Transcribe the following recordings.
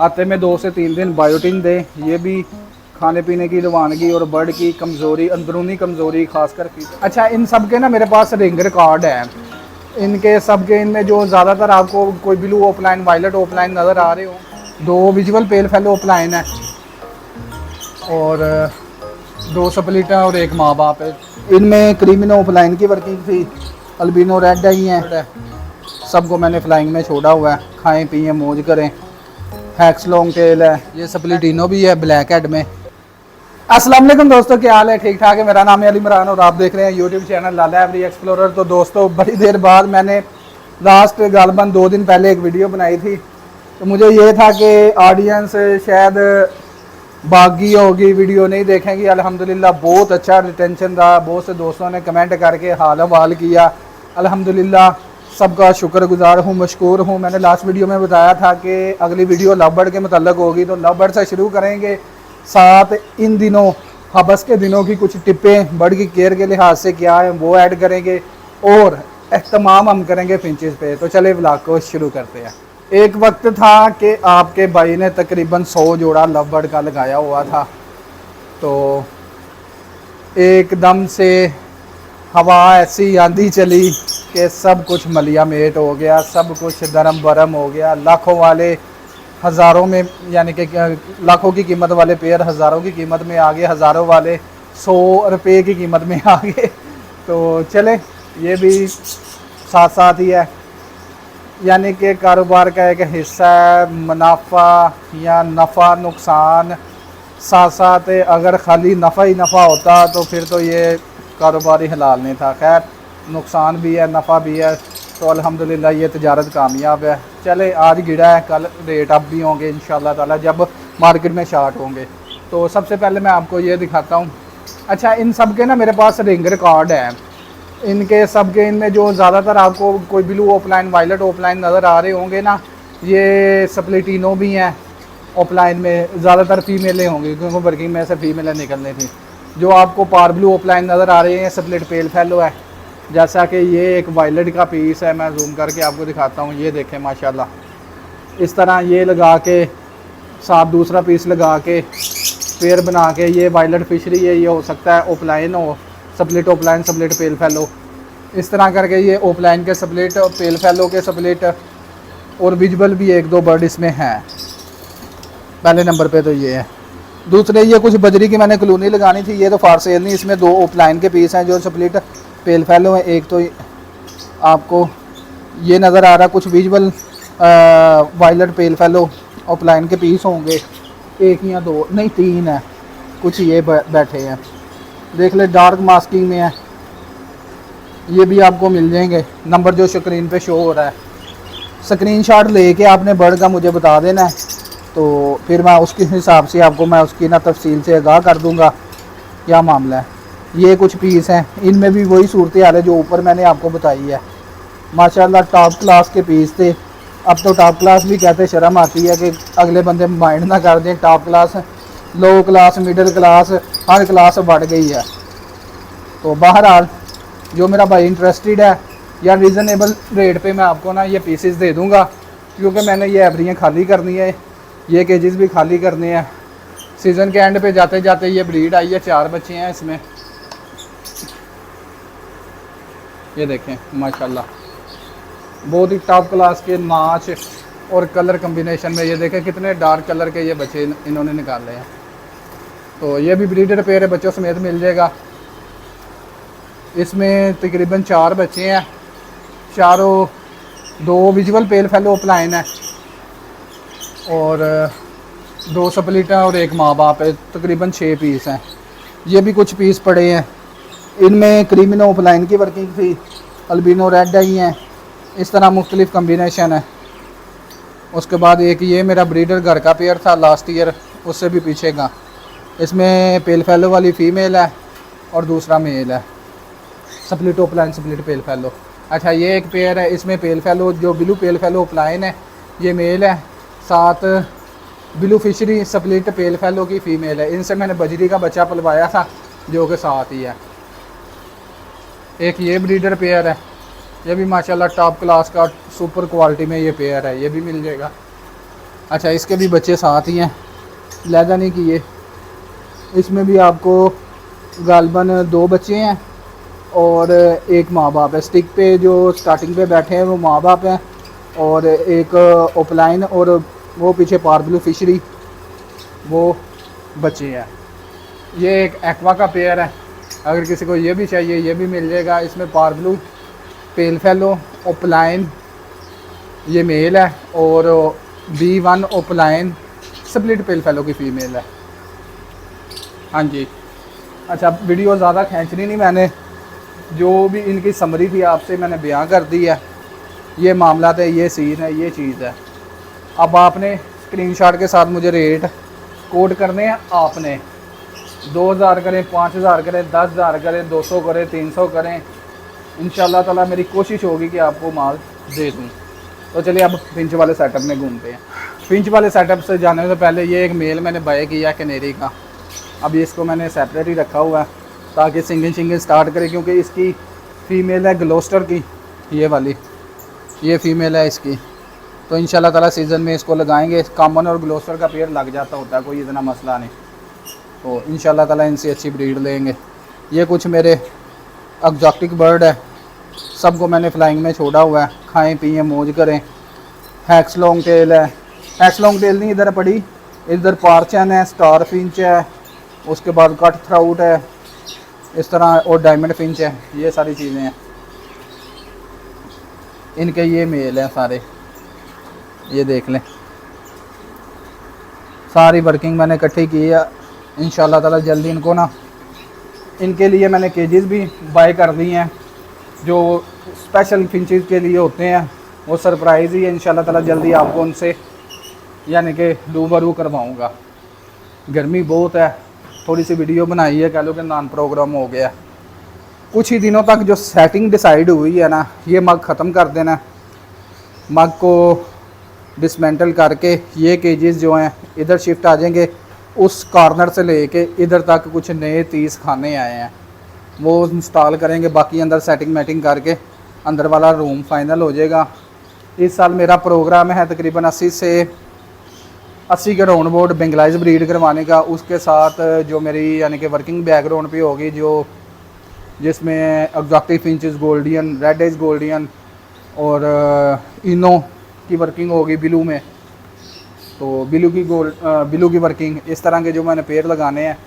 हफ्ते में 2 से 3 दिन बायोटिन दें। ये भी खाने पीने की रवानगी और बर्ड की कमज़ोरी, अंदरूनी कमज़ोरी खासकर की। अच्छा, इन सब के ना मेरे पास रिंग रिकॉर्ड है। इनके सब के इनमें जो ज़्यादातर आपको कोई ब्लू ओपलाइन, वायलेट ओपलाइन नज़र आ रहे हो, 2 विजुअल पेल फेलो ओपलाइन है और 2 सप्लिटा और 1 माँ बाप है। इनमें क्रीमिनो ओपलाइन की वर्किंग थी, अल्बिनो रेड आई हैं। सबको मैंने फ्लाइंग में छोड़ा हुआ है, खाएं पिए मौज करें। हैक्स लॉन्ग टेल है, ये सप्लिटिनो भी है ब्लैक हेड में। अस्सलाम वालेकुम दोस्तों, क्या हाल है? ठीक ठाक है। मेरा नाम है अली इमरान और आप देख रहे हैं यूट्यूब चैनल लाला एवरी एक्सप्लोरर। तो दोस्तों, बड़ी देर बाद मैंने लास्ट गालबन 2 दिन पहले एक वीडियो बनाई थी। तो मुझे ये था कि ऑडियंस शायद बागी होगी, वीडियो नहीं देखेंगी। अल्हम्दुलिल्लाह बहुत अच्छा रिटेंशन रहा, बहुत से दोस्तों ने कमेंट करके हाल हवाल किया। अल्हम्दुलिल्लाह सबका शुक्रगुजार हूँ, मशकूर हूँ। मैंने लास्ट वीडियो में बताया था कि अगली वीडियो लव बर्ड के मतलब होगी, तो लव बर्ड से शुरू करेंगे। साथ इन दिनों हबस के दिनों की कुछ टिप्पें बर्ड की केयर के लिहाज से क्या है वो ऐड करेंगे और एहतमाम हम करेंगे फिंचेस पे। तो चले व्लॉग को शुरू करते हैं। एक वक्त था कि आपके भाई ने तकरीबन 100 जोड़ा लव बर्ड का लगाया हुआ था। तो एकदम से हवा ऐसी आंधी चली कि सब कुछ मलिया मेट हो गया, सब कुछ दरम बरम हो गया। लाखों वाले हज़ारों में, यानी कि लाखों की कीमत वाले पेयर हज़ारों की कीमत में आ गए, हज़ारों वाले 100 रुपये की कीमत में आ गए। तो चले, ये भी साथ साथ ही है, यानी कि कारोबार का एक हिस्सा है। मुनाफा या नफ़ा नुकसान साथ साथ। अगर खाली नफ़ा ही नफ़ा होता तो फिर तो ये कारोबारी हलाल नहीं था। खैर, नुकसान भी है, नफ़ा भी है, तो अल्हम्दुलिल्लाह ये तिजारत कामयाब है। चले, आज गिरा है, कल रेट अप भी होंगे इंशाल्लाह ताला जब मार्केट में शार्ट होंगे। तो सबसे पहले मैं आपको ये दिखाता हूँ। अच्छा, इन सब के ना मेरे पास रिंग रिकॉर्ड है। इनके सब के इनमें जो ज़्यादातर आपको कोई ब्लू ओपलाइन, वायलेट ओपलाइन नज़र आ रहे होंगे ना, ये सप्लिटिनो भी हैं। ओपलाइन में ज़्यादातर फीमेलें होंगी क्योंकि वर्किंग में से फीमेलें निकलनी थी। जो आपको पार ब्लू ओपलाइन नज़र आ रहे हैं, सप्लिट पेल फेलो है। जैसा कि ये एक वायलेट का पीस है, मैं जूम करके आपको दिखाता हूँ। ये देखें माशाल्लाह, इस तरह ये लगा के साथ दूसरा पीस लगा के पेयर बना के, ये वायलेट फिशरी है, ये हो सकता है ओपलाइन हो, सप्लिट ओपलाइन, सप्लिट पेल फेलो। इस तरह करके ये ओपलाइन के सप्लिट, पेल फेलो के सप्लिट और विजुअल भी 1-2 बर्ड इसमें हैं। पहले नंबर पे तो ये है। दूसरे ये कुछ बजरी की मैंने कॉलोनी लगानी थी, ये तो फार सेल नहीं। इसमें 2 ओपलाइन के पीस हैं जो सप्लिट पेल फेलो है। एक तो आपको ये नज़र आ रहा, कुछ visual violet pale fallow opaline के पीस होंगे। 1 या 2 नहीं, 3 है। कुछ ये बैठे हैं, देख ले, डार्क मास्किंग में है। ये भी आपको मिल जाएंगे। नंबर जो स्क्रीन पे शो हो रहा है, स्क्रीनशॉट लेके आपने बर्ड का मुझे बता देना है, तो फिर मैं उसके हिसाब से आपको मैं उसकी ना तफसील से आगाह कर दूंगा क्या मामला है। ये कुछ पीस हैं, इनमें भी वही सूरत हाल है जो ऊपर मैंने आपको बताई है। माशाल्लाह टॉप क्लास के पीस थे। अब तो टॉप क्लास भी कहते शर्म आती है कि अगले बंदे माइंड ना कर दें। टॉप क्लास, लो क्लास, मिडिल क्लास, हर क्लास बढ़ गई है। तो बहरहाल जो मेरा भाई इंटरेस्टेड है, या रीज़नेबल रेट पे मैं आपको ना ये पीसेस दे दूंगा, क्योंकि मैंने ये एवरियाँ खाली करनी है, ये केजेस भी खाली करने हैं। सीज़न के एंड पे जाते जाते ये ब्रीड आई है। 4 बच्चे हैं इसमें, ये देखें माशाल्लाह, बहुत ही टॉप क्लास के नाच और कलर कम्बिनेशन में। ये देखें कितने डार्क कलर के ये बच्चे इन्होंने निकाले हैं। तो ये भी ब्रीडर पेयर है, बच्चों समेत मिल जाएगा। इसमें तकरीबन 4 बच्चे हैं, चारों 2 विजुअल पेल फेलो ओपलाइन है और 2 सप्लिटा और 1 माँ बाप है। तकरीबन 6 पीस हैं। ये भी कुछ पीस पड़े हैं। इनमें क्रीमिनो ओपलाइन की वर्किंग थी, अल्बिनो रेड आई हैं। इस तरह मुख्तलिफ कम्बिनेशन है। उसके बाद एक ये मेरा ब्रीडर घर का पेयर था लास्ट ईयर, उससे भी पीछे का। इसमें पेल फेलो वाली फ़ीमेल है और दूसरा मेल है, सप्लिट ओपलाइन, सप्लिट पेल फेलो। अच्छा, ये एक पेयर है, इसमें पेल फेलो, जो ब्लू पेल फेलो ओपलाइन है, ये मेल है। साथ ब्लू फिशरी सप्लिट पेल फेलो की फ़ीमेल है। इनसे मैंने बजरी का बच्चा पलवाया था जो कि साथ ही है। एक ये ब्रीडर पेयर है, ये भी माशाल्लाह टॉप क्लास का सुपर क्वालिटी में ये पेयर है, ये भी मिल जाएगा। अच्छा, इसके भी बच्चे साथ ही हैं, लहदा नहीं किए। इसमें भी आपको गालबन 2 बच्चे हैं और एक माँ बाप है। स्टिक पे जो स्टार्टिंग पे बैठे हैं वो माँ बाप हैं, और एक ओपलाइन और वो पीछे पारब्लू फिशरी वो बच्चे हैं। ये एक एक्वा का पेयर है, अगर किसी को ये भी चाहिए ये भी मिल जाएगा। इसमें पारब्लू, पेल फेलो, ओपलाइन ये मेल है, और B1 ओपलाइन स्प्लिट पेल फेलो की फ़ीमेल है। हाँ जी। अच्छा, वीडियो ज़्यादा खींचनी नहीं, मैंने जो भी इनकी समरी थी आपसे मैंने बयां कर दी है। ये मामला है, ये सीन है, ये चीज़ है। अब आपने स्क्रीनशॉट के साथ मुझे रेट कोड करने हैं। आपने 2000 करें, 5000 करें, 10,000 करें, 200 करें, 300 करें, इंशाल्लाह ताला मेरी कोशिश होगी कि आपको माल दे दूँ। तो चलिए अब फिंच वाले सेटअप में घूमते हैं। फिंच वाले सेटअप से जाने से पहले ये एक मेल मैंने बाय किया है कैनेरी का। अभी इसको मैंने सेपरेट ही रखा हुआ है ताकि सिंगिंग स्टार्ट करे, क्योंकि इसकी फ़ीमेल है ग्लोस्टर की, ये वाली, ये फ़ीमेल है इसकी। तो इंशाल्लाह ताला सीज़न में इसको लगाएंगे। कॉमन और ग्लोस्टर का पेयर लग जाता होता है, कोई इतना मसला नहीं। तो इंशाल्लाह ताला इनसे अच्छी ब्रीड लेंगे। ये कुछ मेरे एग्जॉटिक बर्ड है, सबको मैंने फ्लाइंग में छोड़ा हुआ है, खाएं पिए मौज करें। हैक्स लॉन्ग टेल है, हैक्स लॉन्ग टेल नहीं इधर पड़ी, इधर पार्चन है, स्टार फिंच है, उसके बाद कट थ्राउट है इस तरह, और डायमंड फिंच है। ये सारी चीज़ें हैं इनके। ये मेल हैं सारे, ये देख लें, सारी वर्किंग मैंने इकट्ठी की है। इंशाल्लाह ताला जल्दी इनको ना, इनके लिए मैंने केजेस भी बाय कर दी हैं जो स्पेशल फिंचेस के लिए होते हैं। वो सरप्राइज़ ही है, इंशाल्लाह ताला जल्दी आपको उनसे यानी कि रूबरू करवाऊँगा। गर्मी बहुत है, थोड़ी सी वीडियो बनाई है, कह लो कि नॉन प्रोग्राम हो गया। कुछ ही दिनों तक जो सेटिंग डिसाइड हुई है ना, ये मग ख़त्म कर देना। मग को डिसमेंटल करके ये केजेस जो हैं इधर शिफ्ट आ जाएंगे। उस कॉर्नर से लेके इधर तक कुछ नए 30 खाने आए हैं, वो इंस्टॉल करेंगे। बाकी अंदर सेटिंग मैटिंग करके अंदर वाला रूम फाइनल हो जाएगा। इस साल मेरा प्रोग्राम है तकरीबन 80 के राउंड बोर्ड बेंगलाइज ब्रीड करवाने का। उसके साथ जो मेरी यानी कि वर्किंग बैकग्राउंड पे होगी, जो जिसमें exotic finches, gouldian, red head gouldian और इनो की वर्किंग होगी बिलू में। तो बिलू की वर्किंग इस तरह के जो मैंने पेड़ लगाने हैं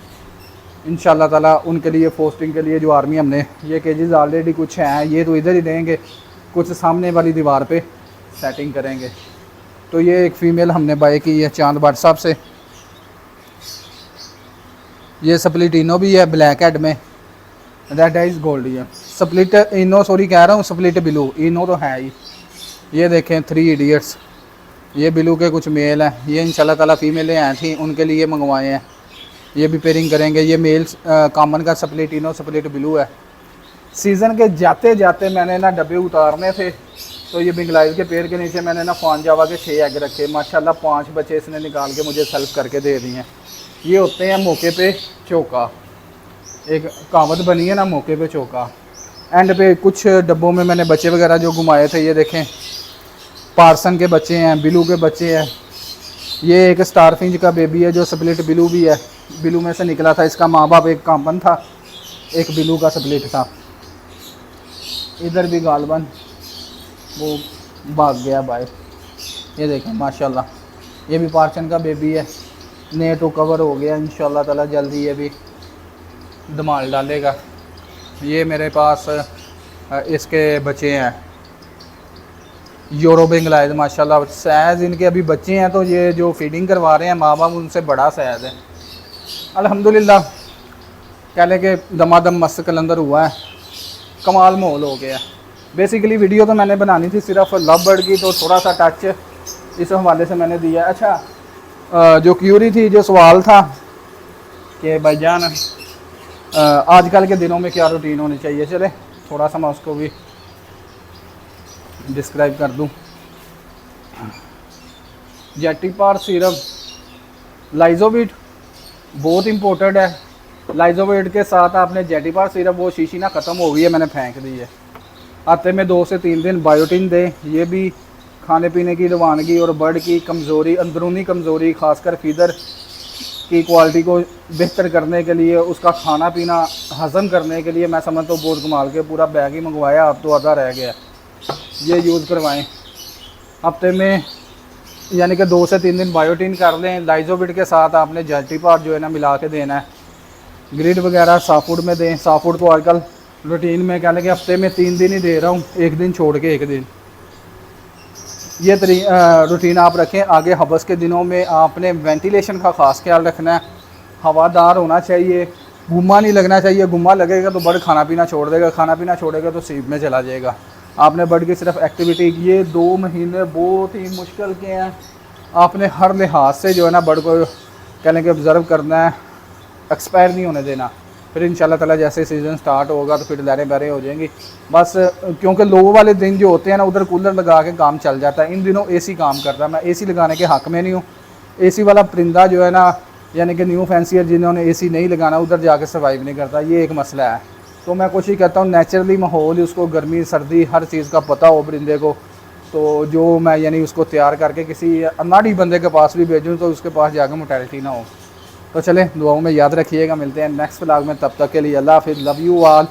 इंशाल्लाह ताला, उनके लिए पोस्टिंग के लिए जो आर्मी हमने ये केजेस ऑलरेडी कुछ हैं, ये तो इधर ही रहेंगे, कुछ सामने वाली दीवार पे सेटिंग करेंगे। तो ये एक फ़ीमेल हमने बाय की है चांद बाट साहब से। ये स्प्लिट इनो भी है ब्लैक हेड में, रेड आइज गोल्डियन। स्प्लिट इनो सॉरी कह रहा हूँ, स्प्लिट बिलू, इनो तो है ही। ये देखें 3 इडियट्स, ये बिलू के कुछ मेल हैं। ये इंशाल्लाह ताला फीमेलें हैं थी, उनके लिए मंगवाए हैं। ये भी पेयरिंग करेंगे। ये मेल कॉमन का स्प्लिट इनो, स्प्लिट बिलू है। सीज़न के जाते जाते मैंने ना डब्बे उतारने थे, तो ये बेंगलाइज के पेड़ के नीचे मैंने ना फान जावा के 6 एग रखे। माशाल्लाह 5 बच्चे इसने निकाल के मुझे सेल्फ करके दे दिए हैं। ये होते हैं मौके पे चौका, एक कहावत बनी है ना, मौके पे चौका। एंड पे कुछ डब्बों में मैंने बच्चे वगैरह जो घुमाए थे, ये देखें पार्सन के बच्चे हैं, बिलू के बच्चे हैं। ये एक स्टार फिंच का बेबी है जो स्प्लिट बिलू भी है, बिलू में से निकला था। इसका माँ बाप एक कॉमन था, एक बिलू का स्प्लिट था। इधर भी गालबन वो भाग गया बाहर। ये देखें माशाल्लाह, ये भी पार्सन का बेबी है, नेट तो कवर हो गया। इंशाल्लाह ताला जल्दी ये भी धमाल डालेगा। ये मेरे पास इसके बच्चे हैं यूरो बेंगलाइज, माशाल्लाह सैज़ इनके अभी बच्चे हैं। तो ये जो फीडिंग करवा रहे हैं माँ बाप, उनसे बड़ा सैज़ है अल्हम्दुलिल्लाह। कह लें कि दमादम मस्त कलंदर हुआ है, कमाल माहौल हो गया। बेसिकली वीडियो तो मैंने बनानी थी सिर्फ लव बर्ड की, तो थोड़ा सा टच इस हवाले से मैंने दिया। अच्छा, जो क्यूरी थी, जो सवाल था कि भाईजान आजकल के दिनों में क्या रूटीन होनी चाहिए, चले थोड़ा सा मैं उसको भी डिस्क्राइब कर दूं। जेटिपार सिरप, लाइजोविट बहुत इम्पोर्टेंट है। लाइजोविट के साथ आपने जेटिपार सिरप, वो शीशी ना ख़त्म हो गई है, मैंने फेंक दी है। हफ्ते में 2 से 3 दिन बायोटिन दें, ये भी खाने पीने की रवानगी और बर्ड की कमज़ोरी, अंदरूनी कमज़ोरी, ख़ासकर फीडर की क्वालिटी को बेहतर करने के लिए, उसका खाना पीना हज़म करने के लिए मैं समझता हूँ बहुत कमाल के पूरा बैग ही मंगवाया, अब तो आधा रह गया। ये यूज़ करवाएं हफ्ते में, यानी कि 2 से 3 दिन बायोटीन कर लें। लाइजोबिट के साथ आपने जल्टी पार जो है ना मिला के देना है। ग्रिड वगैरह सॉफ्ट फूड में दें। सॉफ्ट फूड को आजकल रूटीन में कह लें कि हफ्ते में 3 दिन ही दे रहा हूँ, एक दिन छोड़ के एक दिन। ये रूटीन आप रखें। आगे हवस के दिनों में आपने वेंटिलेशन का ख़ास ख्याल रखना है, हवादार होना चाहिए, गुम्मा नहीं लगना चाहिए। गुम्मा लगेगा तो बर्ड खाना पीना छोड़ देगा, खाना पीना छोड़ेगा तो सीप में चला जाएगा। आपने बर्ड की सिर्फ एक्टिविटी, ये 2 महीने बहुत ही मुश्किल के हैं। आपने हर लिहाज से जो है ना बर्ड को कह लें कि ऑब्ज़र्व करना है, एक्सपायर नहीं होने देना। फिर इंशाल्लाह ताला जैसे सीज़न स्टार्ट होगा तो फिर लहरें बहरें हो जाएंगी बस। क्योंकि लो वाले दिन जो होते हैं ना उधर कूलर लगा के काम चल जाता है। इन दिनों एसी काम करता है, मैं एसी लगाने के हक़ में नहीं हूँ। एसी वाला परिंदा जो है ना, यानी कि न्यू फैंसियर जिन्होंने एसी नहीं लगाना उधर जाके सर्वाइव नहीं करता, ये एक मसला है। तो मैं कोशिश करता हूँ नेचुरली माहौल, उसको गर्मी सर्दी हर चीज़ का पता हो परिंदे को। तो जो मैं यानी उसको तैयार करके किसी अनाड़ी बंदे के पास भी भेजूँ तो उसके पास जाकर मोर्टेलिटी ना हो। तो चलें, दुआओं में याद रखिएगा। मिलते हैं नेक्स्ट व्लॉग में, तब तक के लिए अल्लाह हाफिज़, लव यू ऑल।